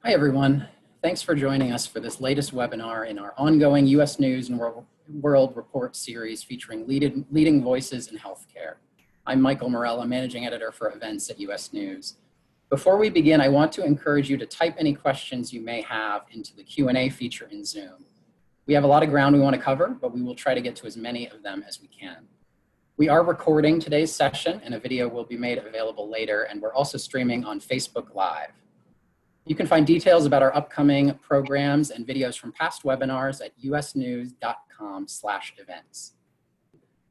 Hi, everyone. Thanks for joining us for this latest webinar in our ongoing U.S. News and World Report series featuring leading voices in healthcare. I'm Michael Morella, Managing Editor for Events at U.S. News. Before we begin, I want to encourage you to type any questions you may have into the Q&A feature in Zoom. We have a lot of ground we want to cover, but we will try to get to as many of them as we can. We are recording today's session, and a video will be made available later, and we're also streaming on Facebook Live. You can find details about our upcoming programs and videos from past webinars at usnews.com/events.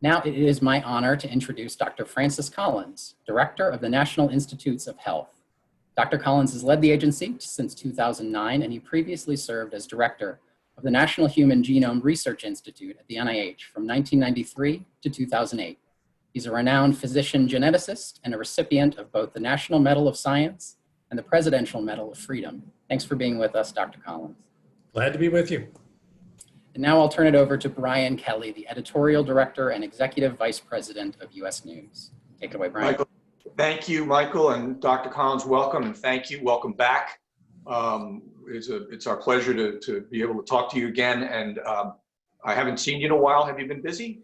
Now it is my honor to introduce Dr. Francis Collins, Director of the National Institutes of Health. Dr. Collins has led the agency since 2009, and he previously served as Director of the National Human Genome Research Institute at the NIH from 1993 to 2008. He's a renowned physician geneticist and a recipient of both the National Medal of Science and the Presidential Medal of Freedom. Thanks for being with us, Dr. Collins. Glad to be with you. And now I'll turn it over to Brian Kelly, the Editorial Director and Executive Vice President of U.S. News. Take it away, Brian. Michael, thank you, Michael, and Dr. Collins, welcome, and thank you. Welcome back. It's our pleasure to be able to talk to you again, and I haven't seen you in a while. Have you been busy?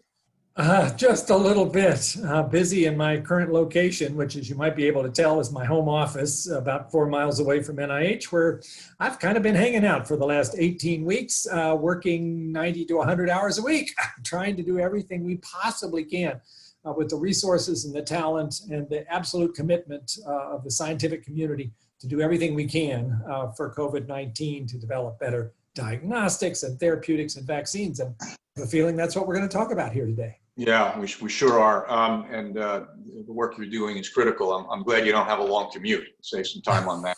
Just a little bit busy in my current location, which, as you might be able to tell, is my home office about 4 miles away from NIH, where I've kind of been hanging out for the last 18 weeks, working 90 to 100 hours a week, trying to do everything we possibly can with the resources and the talent and the absolute commitment of the scientific community to do everything we can for COVID-19 to develop better diagnostics and therapeutics and vaccines. And I have a feeling that's what we're going to talk about here today. Yeah, we sure are. And the work you're doing is critical. I'm glad you don't have a long commute. Save some time on that.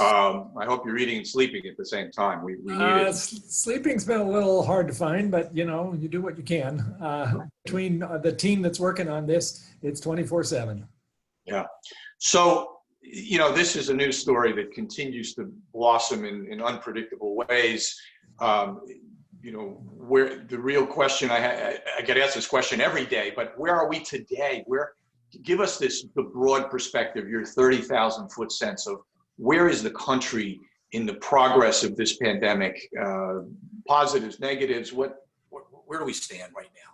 I hope you're eating and sleeping at the same time. We need it. Sleeping's been a little hard to find, but you know, you do what you can. Between the team that's working on this, it's 24/7. Yeah. So, you know, this is a news story that continues to blossom in unpredictable ways. You know, where the real question, I get asked this question every day, but where are we today? Give us the broad perspective, your 30,000-foot sense of where is the country in the progress of this pandemic? Positives, negatives, where do we stand right now?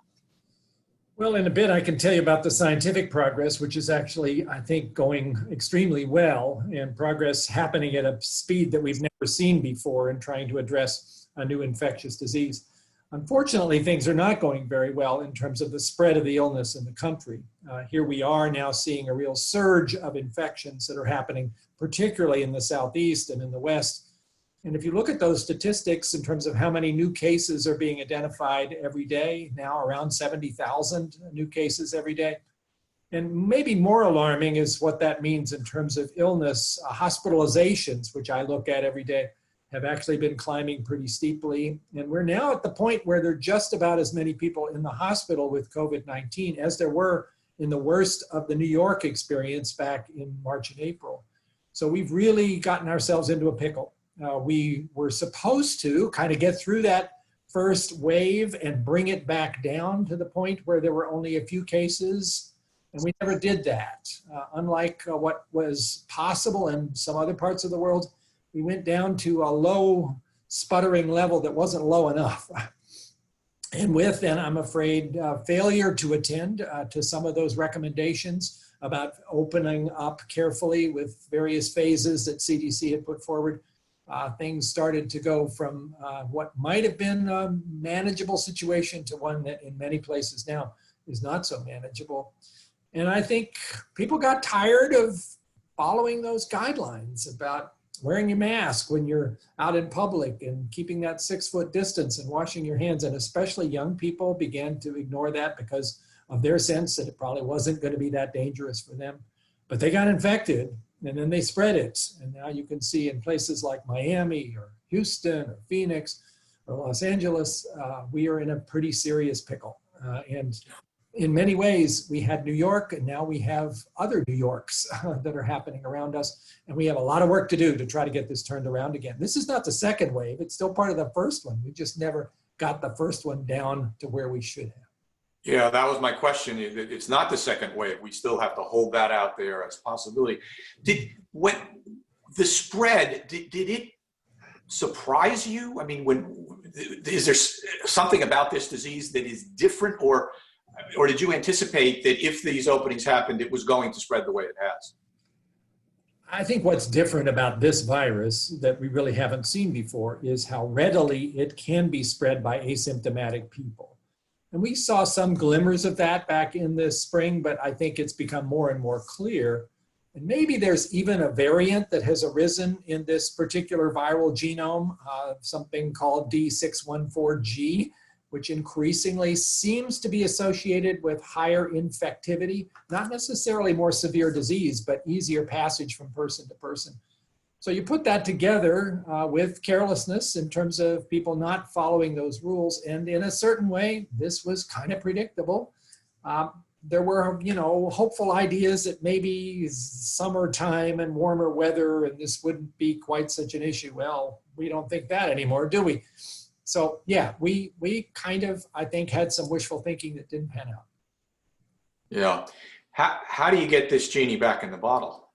Well, in a bit, I can tell you about the scientific progress, which is actually, I think, going extremely well, and progress happening at a speed that we've never seen before in trying to address a new infectious disease. Unfortunately, things are not going very well in terms of the spread of the illness in the country. Here we are now seeing a real surge of infections that are happening, particularly in the Southeast and in the West. And if you look at those statistics in terms of how many new cases are being identified every day, now around 70,000 new cases every day. And maybe more alarming is what that means in terms of illness. Hospitalizations, which I look at every day, have actually been climbing pretty steeply. And we're now at the point where there are just about as many people in the hospital with COVID-19 as there were in the worst of the New York experience back in March and April. So we've really gotten ourselves into a pickle. We were supposed to kind of get through that first wave and bring it back down to the point where there were only a few cases, and we never did that. Unlike what was possible in some other parts of the world, we went down to a low sputtering level that wasn't low enough. And with, then I'm afraid, failure to attend to some of those recommendations about opening up carefully with various phases that CDC had put forward, things started to go from what might have been a manageable situation to one that in many places now is not so manageable. And I think people got tired of following those guidelines about wearing your mask when you're out in public and keeping that 6-foot distance and washing your hands. And especially young people began to ignore that because of their sense that it probably wasn't going to be that dangerous for them. But they got infected and then they spread it. And now you can see in places like Miami or Houston or Phoenix or Los Angeles, we are in a pretty serious pickle. And in many ways, we had New York, and now we have other New Yorks that are happening around us. And we have a lot of work to do to try to get this turned around again. This is not the second wave. It's still part of the first one. We just never got the first one down to where we should have. Yeah, that was my question. It's not the second wave. We still have to hold that out there as a possibility. the spread, did it surprise you? I mean, is there something about this disease that is different, or did you anticipate that if these openings happened, it was going to spread the way it has? I think what's different about this virus that we really haven't seen before is how readily it can be spread by asymptomatic people. And we saw some glimmers of that back in the spring, but I think it's become more and more clear. And maybe there's even a variant that has arisen in this particular viral genome, something called D614G, which increasingly seems to be associated with higher infectivity, not necessarily more severe disease, but easier passage from person to person. So you put that together with carelessness in terms of people not following those rules, and in a certain way, this was kind of predictable. There were, hopeful ideas that maybe summertime and warmer weather and this wouldn't be quite such an issue. Well, we don't think that anymore, do we? So yeah, we kind of, I think, had some wishful thinking that didn't pan out. Yeah. How do you get this genie back in the bottle?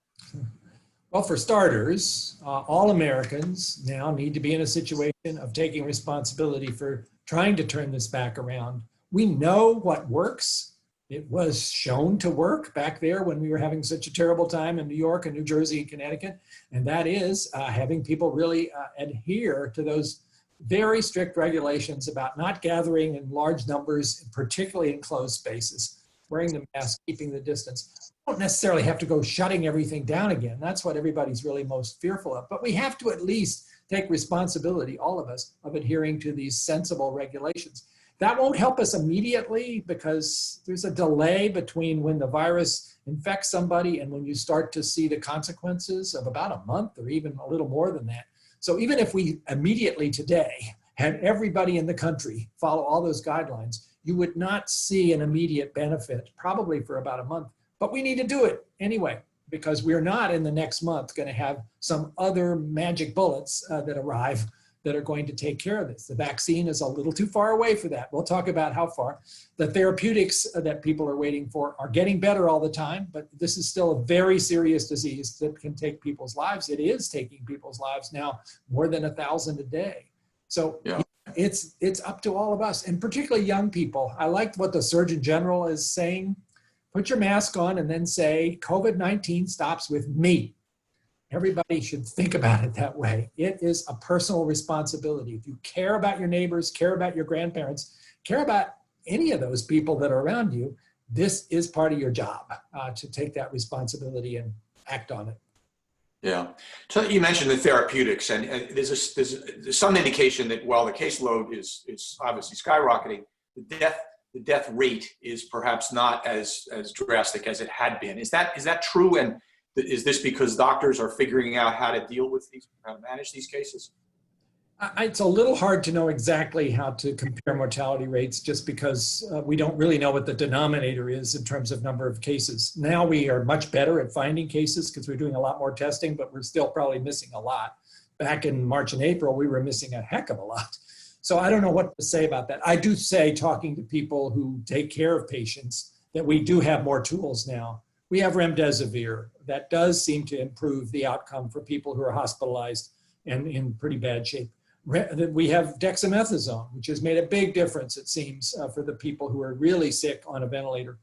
Well, for starters, all Americans now need to be in a situation of taking responsibility for trying to turn this back around. We know what works. It was shown to work back there when we were having such a terrible time in New York and New Jersey and Connecticut. And that is having people really adhere to those very strict regulations about not gathering in large numbers, particularly in closed spaces, wearing the mask, keeping the distance. We don't necessarily have to go shutting everything down again. That's what everybody's really most fearful of. But we have to at least take responsibility, all of us, of adhering to these sensible regulations. That won't help us immediately because there's a delay between when the virus infects somebody and when you start to see the consequences of about a month or even a little more than that. So even if we immediately today had everybody in the country follow all those guidelines, you would not see an immediate benefit, probably for about a month. But we need to do it anyway, because we're not in the next month going to have some other magic bullets that arrive that are going to take care of this. The vaccine is a little too far away for that. We'll talk about how far. The therapeutics that people are waiting for are getting better all the time, but this is still a very serious disease that can take people's lives. It is taking people's lives now, more than 1,000 a day. So yeah, it's up to all of us, and particularly young people. I liked what the Surgeon General is saying. Put your mask on and then say, COVID-19 stops with me. Everybody should think about it that way. It is a personal responsibility. If you care about your neighbors, care about your grandparents, care about any of those people that are around you, this is part of your job to take that responsibility and act on it. Yeah. So you mentioned the therapeutics, and there's some indication that while the caseload is obviously skyrocketing, the death rate is perhaps not as drastic as it had been. Is that true? And is this because doctors are figuring out how to deal with these, how to manage these cases? It's a little hard to know exactly how to compare mortality rates just because we don't really know what the denominator is in terms of number of cases. Now we are much better at finding cases because we're doing a lot more testing, but we're still probably missing a lot. Back in March and April, we were missing a heck of a lot. So I don't know what to say about that. I do say, talking to people who take care of patients, that we do have more tools now. We have remdesivir. That does seem to improve the outcome for people who are hospitalized and in pretty bad shape. We have dexamethasone, which has made a big difference, it seems, for the people who are really sick on a ventilator.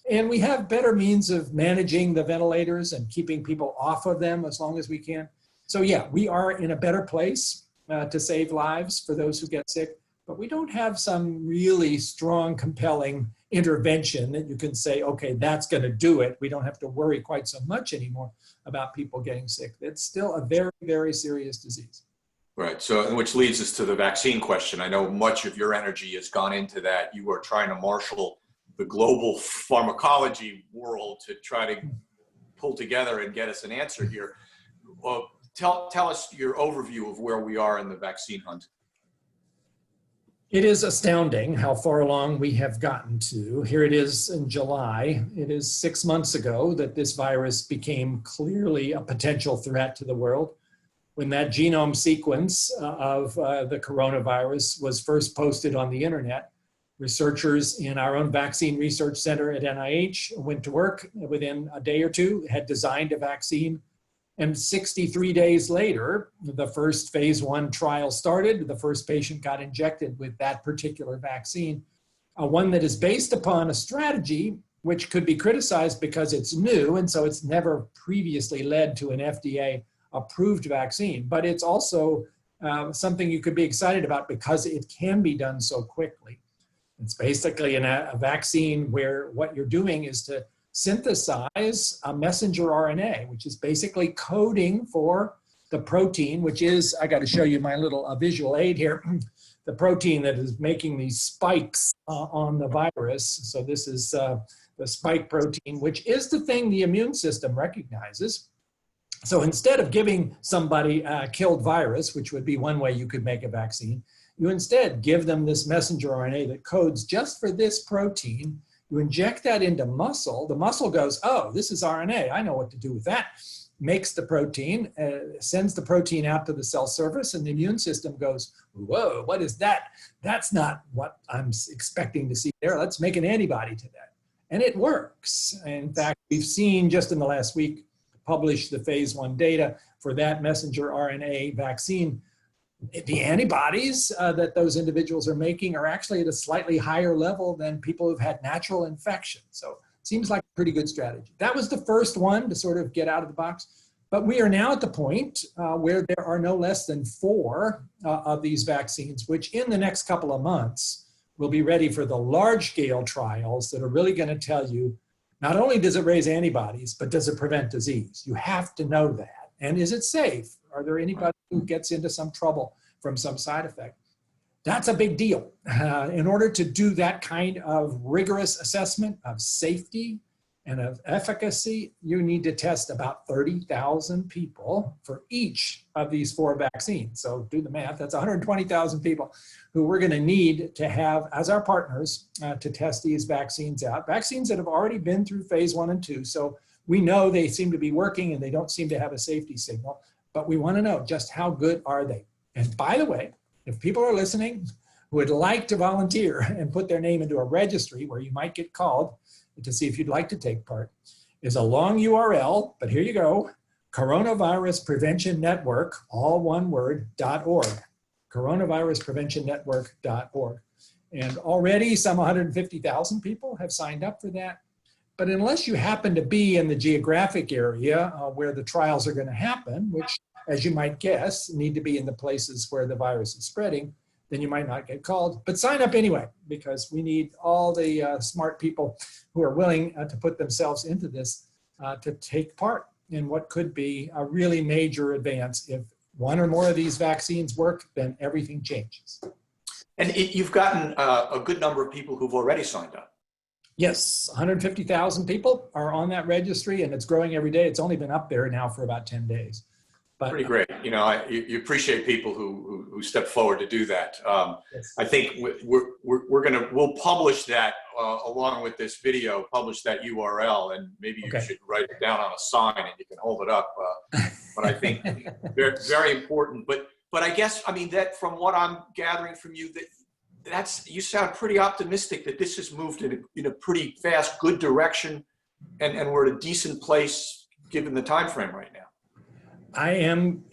And we have better means of managing the ventilators and keeping people off of them as long as we can. So yeah, we are in a better place to save lives for those who get sick, but we don't have some really strong, compelling intervention that you can say, okay, that's going to do it. We don't have to worry quite so much anymore about people getting sick. It's still a very, very serious disease. Right. So, which leads us to the vaccine question. I know much of your energy has gone into that. You are trying to marshal the global pharmacology world to try to pull together and get us an answer here. Well, tell us your overview of where we are in the vaccine hunt. It is astounding how far along we have gotten to. Here it is in July. It is 6 months ago that this virus became clearly a potential threat to the world. When that genome sequence of the coronavirus was first posted on the internet, researchers in our own vaccine research center at NIH went to work within a day or two, had designed a vaccine And 63 days later, the first phase 1 trial started. The first patient got injected with that particular vaccine, one that is based upon a strategy which could be criticized because it's new, and so it's never previously led to an FDA approved vaccine. But it's also something you could be excited about because it can be done so quickly. It's basically a vaccine where what you're doing is to synthesize a messenger RNA, which is basically coding for the protein, which is, I got to show you my little visual aid here, the protein that is making these spikes on the virus. So this is the spike protein, which is the thing the immune system recognizes. So instead of giving somebody a killed virus, which would be one way you could make a vaccine, you instead give them this messenger RNA that codes just for this protein. You inject that into muscle. The muscle goes, oh, this is RNA. I know what to do with that. Makes the protein, sends the protein out to the cell surface, and the immune system goes, whoa, what is that? That's not what I'm expecting to see there. Let's make an antibody to that. And it works. In fact, we've seen just in the last week, published the phase 1 data for that messenger RNA vaccine. The antibodies that those individuals are making are actually at a slightly higher level than people who've had natural infection. So it seems like a pretty good strategy. That was the first one to sort of get out of the box. But we are now at the point where there are no less than 4 of these vaccines, which in the next couple of months will be ready for the large-scale trials that are really going to tell you, not only does it raise antibodies, but does it prevent disease? You have to know that. And is it safe? Are there anybody who gets into some trouble from some side effect? That's a big deal. In order to do that kind of rigorous assessment of safety and of efficacy, you need to test about 30,000 people for each of these 4 vaccines. So do the math, that's 120,000 people who we're gonna need to have as our partners to test these vaccines out. Vaccines that have already been through phase 1 and 2. So we know they seem to be working and they don't seem to have a safety signal, but we wanna know just how good are they? And by the way, if people are listening who would like to volunteer and put their name into a registry where you might get called to see if you'd like to take part, is a long URL, but here you go, Coronavirus Prevention Network, all one word, .org, coronaviruspreventionnetwork.org. And already some 150,000 people have signed up for that. But unless you happen to be in the geographic area where the trials are going to happen, which, as you might guess, need to be in the places where the virus is spreading, then you might not get called. But sign up anyway, because we need all the smart people who are willing to put themselves into this to take part in what could be a really major advance. If one or more of these vaccines work, then everything changes. And you've gotten a good number of people who've already signed up. Yes, 150,000 people are on that registry, and it's growing every day. It's only been up there now for about 10 days. But, pretty great. You know, you appreciate people who step forward to do that. Yes. I think we'll publish that along with this video, publish that URL, and maybe you should write it down on a sign and you can hold it up. But I think very, very important. But I guess, I mean, that from what I'm gathering from you, you sound pretty optimistic that this has moved in a pretty fast, good direction, and we're at a decent place given the time frame right now. I am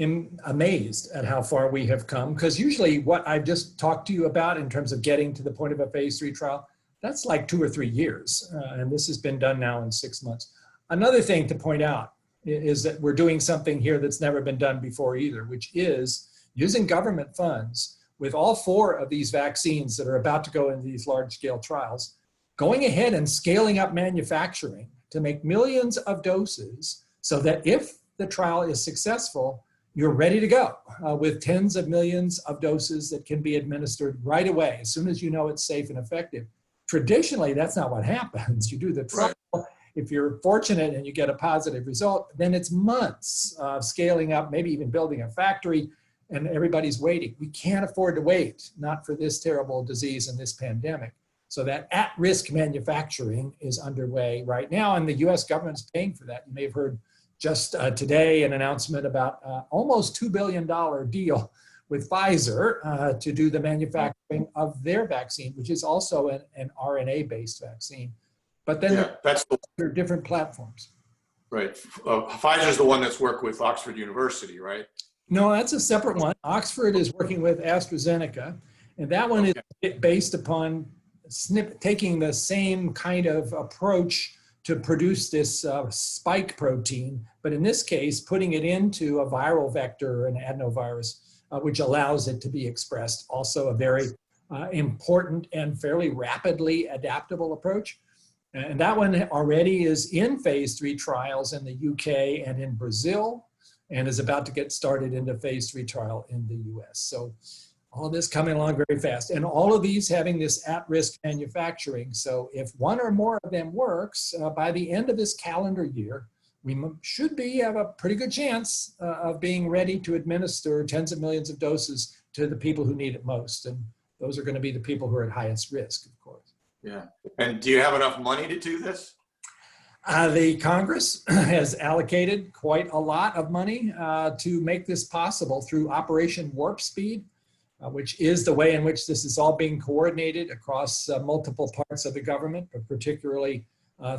amazed at how far we have come, because usually what I've just talked to you about in terms of getting to the point of a phase 3 trial, that's like 2 or 3 years. And this has been done now in 6 months. Another thing to point out is that we're doing something here that's never been done before either, which is using government funds with all 4 of these vaccines that are about to go into these large-scale trials, going ahead and scaling up manufacturing to make millions of doses so that if the trial is successful, you're ready to go with tens of millions of doses that can be administered right away as soon as you know it's safe and effective. Traditionally, that's not what happens. You do the trial. Right. If you're fortunate and you get a positive result, then it's months of scaling up, maybe even building a factory, and everybody's waiting. We can't afford to wait, not for this terrible disease and this pandemic. So that at-risk manufacturing is underway right now, and the US government is paying for that. You may have heard just today an announcement about almost $2 billion deal with Pfizer to do the manufacturing of their vaccine, which is also an RNA-based vaccine. But then there are different platforms. Right. Pfizer's the one that's worked with Oxford University, right? No, that's a separate one. Oxford is working with AstraZeneca, and that one is based upon taking the same kind of approach to produce this spike protein, but in this case, putting it into a viral vector, an adenovirus, which allows it to be expressed. Also a very important and fairly rapidly adaptable approach. And that one already is in phase 3 trials in the UK and in Brazil, and is about to get started into phase 3 trial in the US. So all this coming along very fast. And all of these having this at-risk manufacturing. So if one or more of them works, by the end of this calendar year, we should have a pretty good chance of being ready to administer tens of millions of doses to the people who need it most. And those are going to be the people who are at highest risk, of course. Yeah. And do you have enough money to do this? The Congress has allocated quite a lot of money to make this possible through Operation Warp Speed, which is the way in which this is all being coordinated across multiple parts of the government, but particularly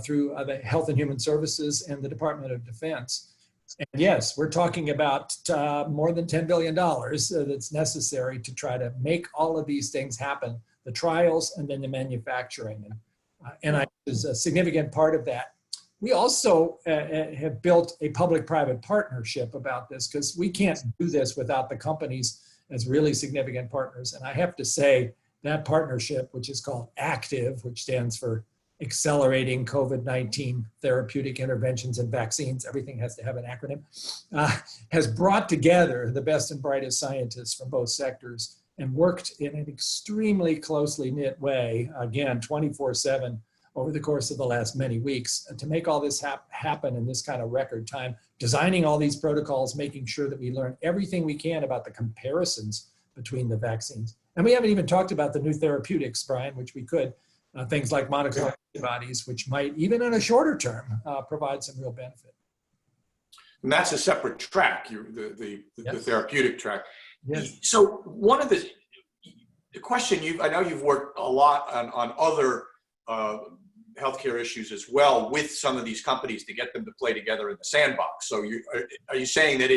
through the Health and Human Services and the Department of Defense. And yes, we're talking about more than $10 billion that's necessary to try to make all of these things happen, the trials and then the manufacturing. And NIH is a significant part of that. We also have built a public-private partnership about this because we can't do this without the companies as really significant partners. And I have to say that partnership, which is called ACTIVE, which stands for Accelerating COVID-19 Therapeutic Interventions and Vaccines, everything has to have an acronym, has brought together the best and brightest scientists from both sectors and worked in an extremely closely knit way, again, 24/7, over the course of the last many weeks to make all this happen in this kind of record time, designing all these protocols, making sure that we learn everything we can about the comparisons between the vaccines. And we haven't even talked about the new therapeutics, Brian, which we could, things like monoclonal antibodies, which might, even in a shorter term, provide some real benefit. And that's a separate track, the therapeutic track. Yes. So one of the question I know you've worked a lot on other healthcare issues as well with some of these companies to get them to play together in the sandbox. So are you saying that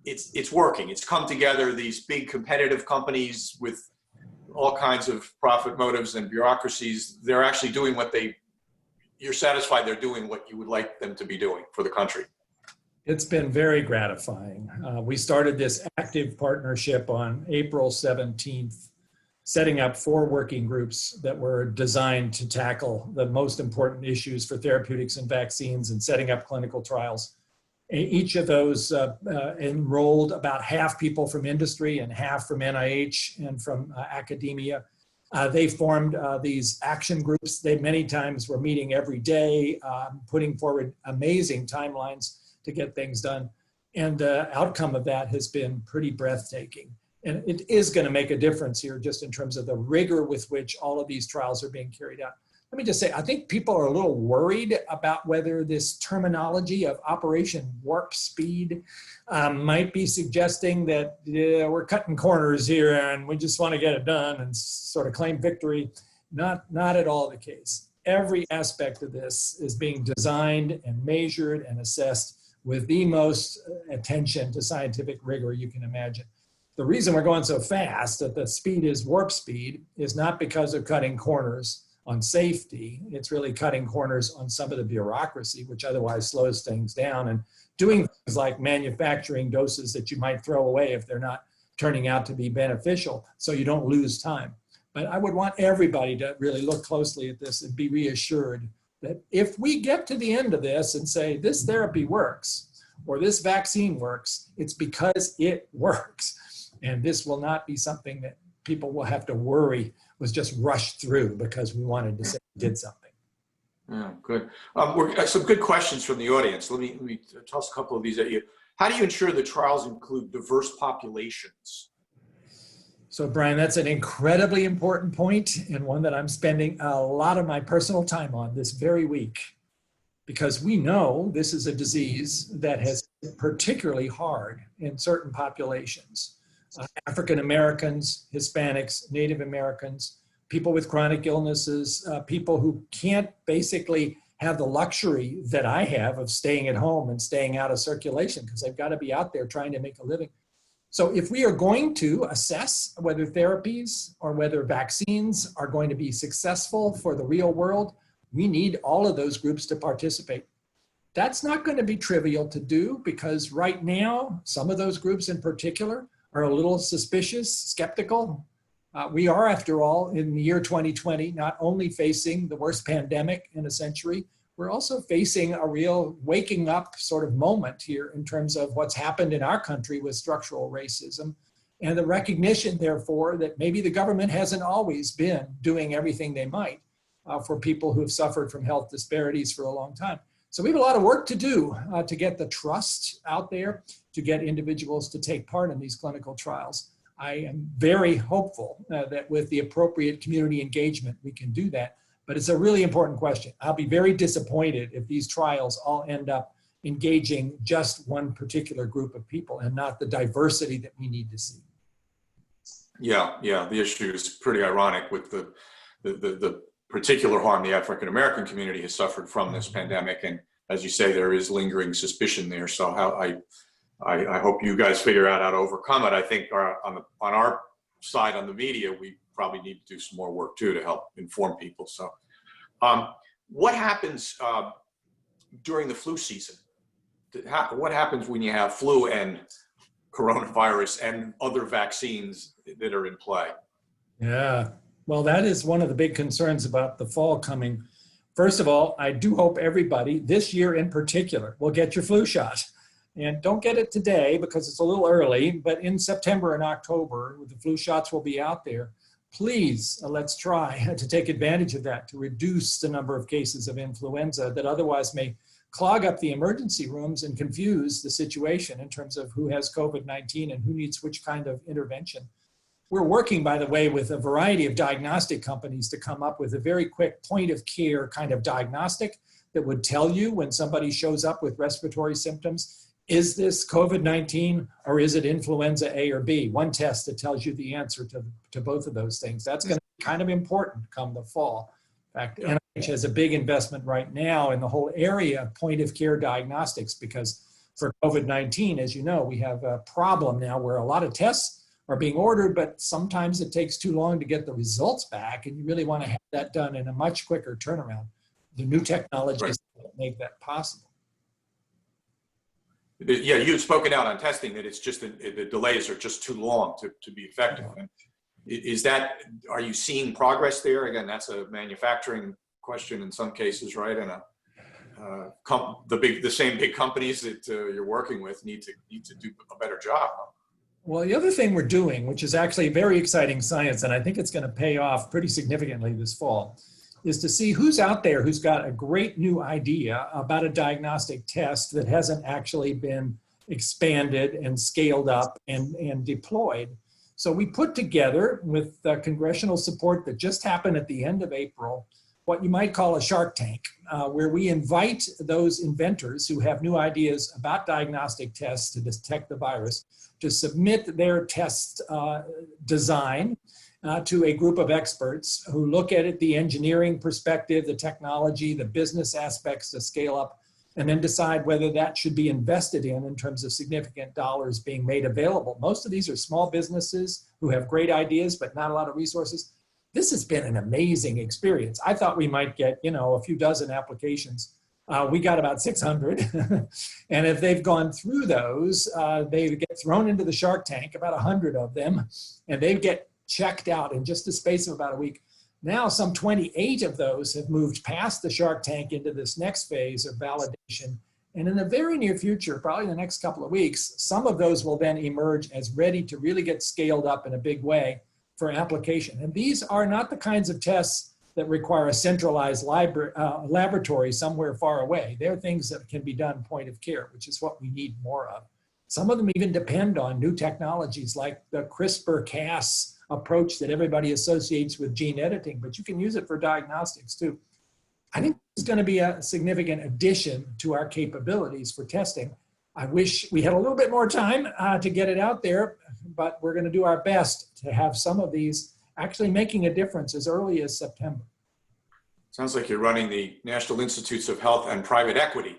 it's working? It's come together, these big competitive companies with all kinds of profit motives and bureaucracies, they're actually doing you're satisfied they're doing what you would like them to be doing for the country? It's been very gratifying. We started this active partnership on April 17th, setting up 4 working groups that were designed to tackle the most important issues for therapeutics and vaccines and setting up clinical trials. Each of those enrolled about half people from industry and half from NIH and from academia. They formed these action groups. They many times were meeting every day, putting forward amazing timelines to get things done. And the outcome of that has been pretty breathtaking. And it is going to make a difference here just in terms of the rigor with which all of these trials are being carried out. Let me just say, I think people are a little worried about whether this terminology of Operation Warp Speed might be suggesting that we're cutting corners here and we just want to get it done and sort of claim victory. Not at all the case. Every aspect of this is being designed and measured and assessed with the most attention to scientific rigor you can imagine. The reason we're going so fast, that the speed is warp speed, is not because of cutting corners on safety. It's really cutting corners on some of the bureaucracy, which otherwise slows things down, and doing things like manufacturing doses that you might throw away if they're not turning out to be beneficial, so you don't lose time. But I would want everybody to really look closely at this and be reassured that if we get to the end of this and say this therapy works or this vaccine works, it's because it works. And this will not be something that people will have to worry was just rushed through because we wanted to say we did something. Yeah, good. We're some good questions from the audience. Let me toss a couple of these at you. How do you ensure the trials include diverse populations? So Brian, that's an incredibly important point and one that I'm spending a lot of my personal time on this very week, because we know this is a disease that has been particularly hard in certain populations. African Americans, Hispanics, Native Americans, people with chronic illnesses, people who can't basically have the luxury that I have of staying at home and staying out of circulation because they've got to be out there trying to make a living. So if we are going to assess whether therapies or whether vaccines are going to be successful for the real world, we need all of those groups to participate. That's not going to be trivial to do because right now, some of those groups in particular are a little suspicious, skeptical. We are, after all, in the year 2020, not only facing the worst pandemic in a century, we're also facing a real waking up sort of moment here in terms of what's happened in our country with structural racism and the recognition, therefore, that maybe the government hasn't always been doing everything they might for people who have suffered from health disparities for a long time. So we have a lot of work to do to get the trust out there, to get individuals to take part in these clinical trials. I am very hopeful that with the appropriate community engagement, we can do that. But it's a really important question. I'll be very disappointed if these trials all end up engaging just one particular group of people and not the diversity that we need to see. Yeah, the issue is pretty ironic with the particular harm the African-American community has suffered from this pandemic. And as you say, there is lingering suspicion there. So I hope you guys figure out how to overcome it. I think on our side, on the media, we probably need to do some more work too to help inform people. So what happens during the flu season? What happens when you have flu and coronavirus and other vaccines that are in play? Yeah, well, that is one of the big concerns about the fall coming. First of all, I do hope everybody this year in particular will get your flu shot. And don't get it today because it's a little early, but in September and October, the flu shots will be out there. Please, let's try to take advantage of that to reduce the number of cases of influenza that otherwise may clog up the emergency rooms and confuse the situation in terms of who has COVID-19 and who needs which kind of intervention. We're working, by the way, with a variety of diagnostic companies to come up with a very quick point of care kind of diagnostic that would tell you when somebody shows up with respiratory symptoms, is this COVID-19 or is it influenza A or B? One test that tells you the answer to both of those things. That's going to be kind of important come the fall. In fact, NIH has a big investment right now in the whole area of point of care diagnostics because for COVID-19, as you know, we have a problem now where a lot of tests are being ordered, but sometimes it takes too long to get the results back and you really want to have that done in a much quicker turnaround. The new technologies make that possible. Yeah, you've spoken out on testing that it's just the delays are just too long to be effective. Is that, are you seeing progress there? Again, that's a manufacturing question in some cases, right? And the same big companies that you're working with need to do a better job. Well, the other thing we're doing, which is actually very exciting science, and I think it's going to pay off pretty significantly this fall, is to see who's out there who's got a great new idea about a diagnostic test that hasn't actually been expanded and scaled up and deployed. So we put together, with congressional support that just happened at the end of April, what you might call a Shark Tank, where we invite those inventors who have new ideas about diagnostic tests to detect the virus to submit their test design to a group of experts who look at it, the engineering perspective, the technology, the business aspects to scale up, and then decide whether that should be invested in terms of significant dollars being made available. Most of these are small businesses who have great ideas, but not a lot of resources. This has been an amazing experience. I thought we might get, a few dozen applications. We got about 600. And if they've gone through those, they get thrown into the Shark Tank, about 100 of them, and they get checked out in just the space of about a week. Now some 28 of those have moved past the Shark Tank into this next phase of validation. And in the very near future, probably the next couple of weeks, some of those will then emerge as ready to really get scaled up in a big way for application. And these are not the kinds of tests that require a centralized laboratory somewhere far away. They're things that can be done point of care, which is what we need more of. Some of them even depend on new technologies like the CRISPR-Cas approach that everybody associates with gene editing, but you can use it for diagnostics too. I think it's going to be a significant addition to our capabilities for testing. I wish we had a little bit more time to get it out there, but we're going to do our best to have some of these actually making a difference as early as September. Sounds like you're running the National Institutes of Health and private equity.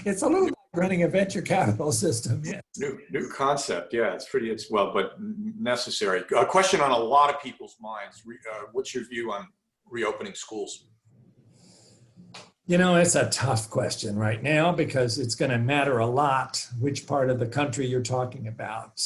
It's a little like running a venture capital system, yes. New concept, yeah. It's well, but necessary. A question on a lot of people's minds. What's your view on reopening schools? You know, it's a tough question right now because it's going to matter a lot which part of the country you're talking about.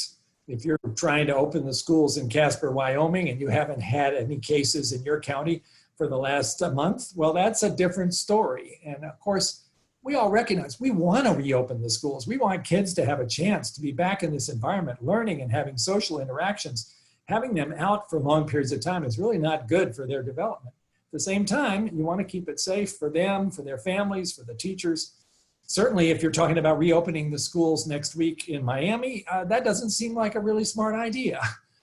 If you're trying to open the schools in Casper, Wyoming, and you haven't had any cases in your county for the last month, well, that's a different story. And of course, we all recognize we want to reopen the schools. We want kids to have a chance to be back in this environment, learning and having social interactions. Having them out for long periods of time is really not good for their development. At the same time, you want to keep it safe for them, for their families, for the teachers. Certainly, if you're talking about reopening the schools next week in Miami, that doesn't seem like a really smart idea.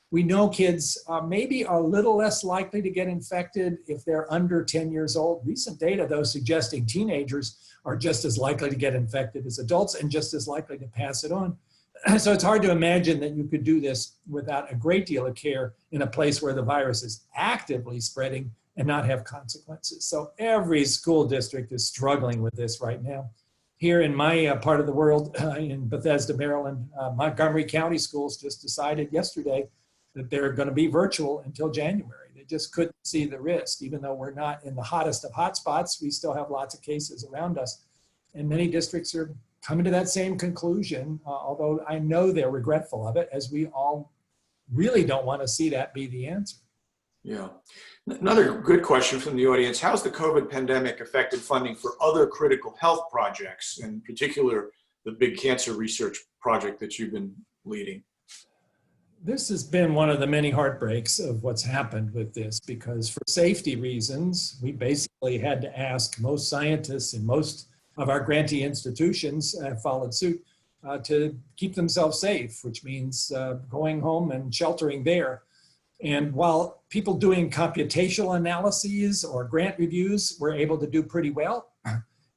We know kids maybe are a little less likely to get infected if they're under 10 years old. Recent data, though, suggesting teenagers are just as likely to get infected as adults and just as likely to pass it on. So it's hard to imagine that you could do this without a great deal of care in a place where the virus is actively spreading and not have consequences. So every school district is struggling with this right now. Here in my part of the world, in Bethesda, Maryland, Montgomery County schools just decided yesterday that they're going to be virtual until January. They just couldn't see the risk. Even though we're not in the hottest of hotspots, we still have lots of cases around us. And many districts are coming to that same conclusion, although I know they're regretful of it, as we all really don't want to see that be the answer. Yeah. Another good question from the audience. How's the COVID pandemic affected funding for other critical health projects, in particular, the big cancer research project that you've been leading? This has been one of the many heartbreaks of what's happened with this, because for safety reasons, we basically had to ask most scientists and most of our grantee institutions have followed suit to keep themselves safe, which means going home and sheltering there. And while people doing computational analyses or grant reviews were able to do pretty well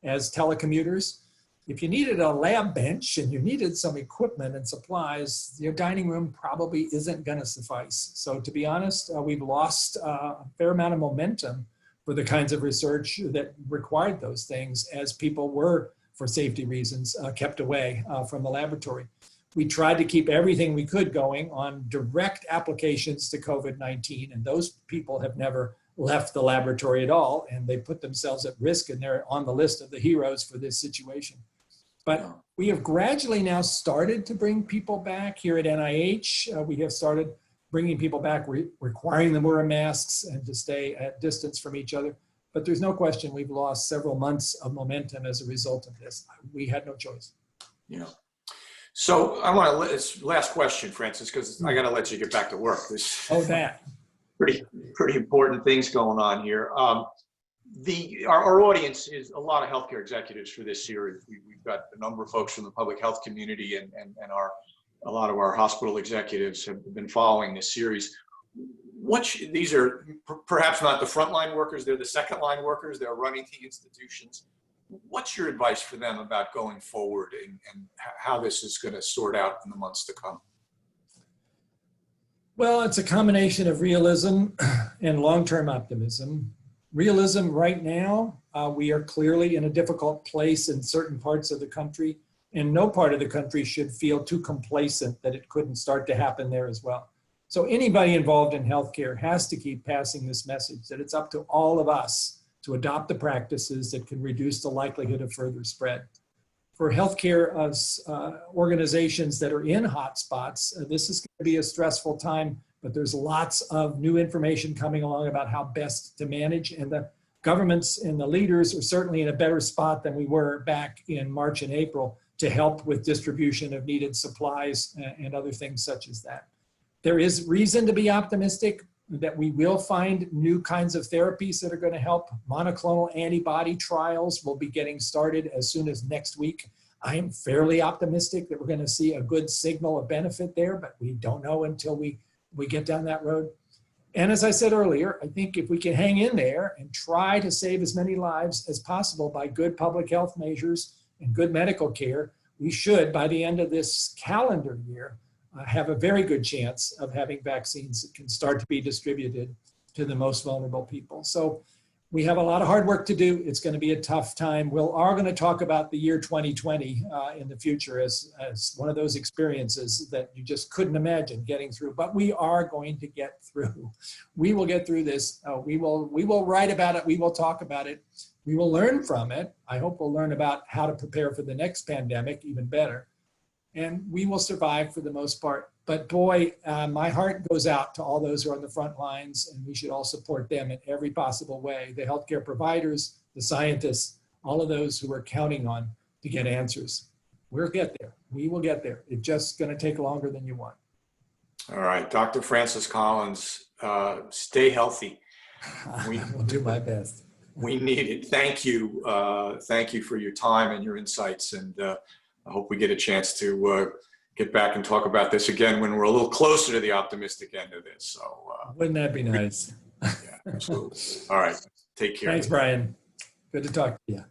as telecommuters, if you needed a lab bench and you needed some equipment and supplies, your dining room probably isn't going to suffice. So to be honest, we've lost a fair amount of momentum for the kinds of research that required those things, as people were, for safety reasons, kept away from the laboratory. We tried to keep everything we could going on direct applications to COVID-19, and those people have never left the laboratory at all, and they put themselves at risk, and they're on the list of the heroes for this situation. But we have gradually now started to bring people back here at NIH. We have started bringing people back, requiring them to wear masks and to stay at distance from each other. But there's no question we've lost several months of momentum as a result of this. We had no choice. Yeah. So I want to, last question, Francis, because I got to let you get back to work. There's pretty important things going on here. Our audience is a lot of healthcare executives for this series. We've got a number of folks from the public health community, and a lot of our hospital executives have been following this series. These are perhaps not the frontline workers, they're the second line workers, they're running the institutions. What's your advice for them about going forward and how this is going to sort out in the months to come? Well, it's a combination of realism and long-term optimism. Realism right now, we are clearly in a difficult place in certain parts of the country, and no part of the country should feel too complacent that it couldn't start to happen there as well. So anybody involved in healthcare has to keep passing this message that it's up to all of us to adopt the practices that can reduce the likelihood of further spread. For healthcare organizations that are in hotspots, this is going to be a stressful time, but there's lots of new information coming along about how best to manage, and the governments and the leaders are certainly in a better spot than we were back in March and April to help with distribution of needed supplies and other things such as that. There is reason to be optimistic that we will find new kinds of therapies that are going to help. Monoclonal antibody trials will be getting started as soon as next week. I am fairly optimistic that we're going to see a good signal of benefit there, but we don't know until we get down that road. And as I said earlier, I think if we can hang in there and try to save as many lives as possible by good public health measures and good medical care, we should, by the end of this calendar year, have a very good chance of having vaccines that can start to be distributed to the most vulnerable people. So we have a lot of hard work to do. It's going to be a tough time. We are going to talk about the year 2020 in the future as one of those experiences that you just couldn't imagine getting through. But we are going to get through. We will get through this. We will write about it. We will talk about it. We will learn from it. I hope we'll learn about how to prepare for the next pandemic even better. And we will survive for the most part. But boy, my heart goes out to all those who are on the front lines, and we should all support them in every possible way. The healthcare providers, the scientists, all of those who are counting on to get answers. We'll get there. We will get there. It's just going to take longer than you want. All right, Dr. Francis Collins, stay healthy. We'll do my best. We need it. Thank you. Thank you for your time and your insights. And I hope we get a chance to get back and talk about this again when we're a little closer to the optimistic end of this. So wouldn't that be nice? Yeah, absolutely. All right. Take care. Thanks, Brian. Good to talk to you.